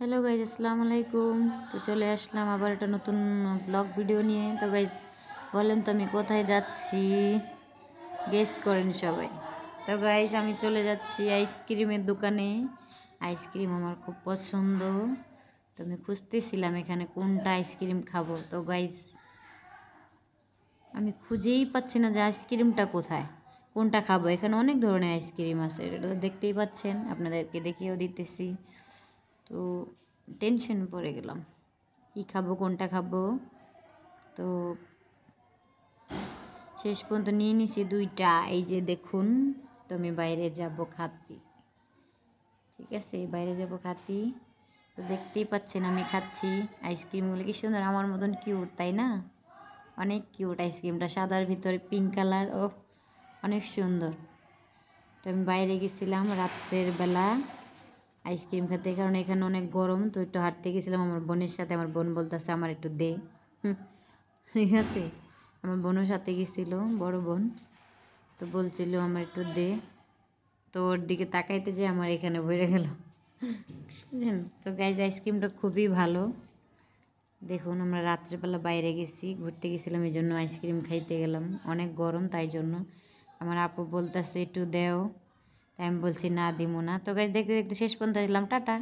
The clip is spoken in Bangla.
হ্যালো গাইজ, আসসালামু আলাইকুম। তো চলে আসলাম আবার একটা নতুন ব্লগ ভিডিও নিয়ে। তো গাইজ বলেন তো আমি কোথায় যাচ্ছি, গেস করেন সবাই। তো গাইজ আমি চলে যাচ্ছি আইসক্রিমের দোকানে। আইসক্রিম আমার খুব পছন্দ, তো আমি খুঁজতেছিলাম এখানে কোনটা আইসক্রিম খাবো। তো গাইজ আমি খুঁজেই পাচ্ছি না যে আইসক্রিমটা কোথায়, কোনটা খাবো। এখানে অনেক ধরনের আইসক্রিম আছে, এটা তো দেখতেই পাচ্ছেন, আপনাদেরকে দেখিয়েও দিতেছি। তো টেনশন পড়ে গেলাম, কী খাবো, কোনটা খাবো। তো শেষ পর্যন্ত নিয়ে নিছি দুইটা, এই যে দেখুন। তো আমি বাইরে যাব খাতি, ঠিক আছে, বাইরে যাব খাতি। তো দেখতেই পাচ্ছেন আমি খাচ্ছি আইসক্রিমগুলো, কি সুন্দর, আমার মতন কিউট, তাই না? অনেক কিউট আইসক্রিমটা, সাদার ভিতরে পিঙ্ক কালার, ও অনেক সুন্দর। তো আমি বাইরে গেছিলাম রাত্রের বেলা আইসক্রিম খেতে, কারণ এখানে অনেক গরম। তো একটু হাঁটতে গেছিলাম আমার বোনের সাথে। আমার বোন বলতেছে আমার একটু দে, ঠিক আছে। আমার বোনের সাথে গেছিলো, বড় বোন, তো বলছিল আমার একটু দে। তো ওর দিকে তাকাইতে যে আমার এখানে ভরে গেল, বুঝলেন। তো গাইজ আইসক্রিমটা খুবই ভালো। দেখুন, আমরা রাত্রেবেলা বাইরে গেছি, ঘুরতে গেছিলাম, এই জন্য আইসক্রিম খাইতে গেলাম। অনেক গরম, তাই জন্য। আমার আপু বলতেছে একটু দেও, তাই আমি বলছি না, দিব না। তো গাইজ দেখতে দেখতে শেষ পর্যন্ত দিলাম, টাটা।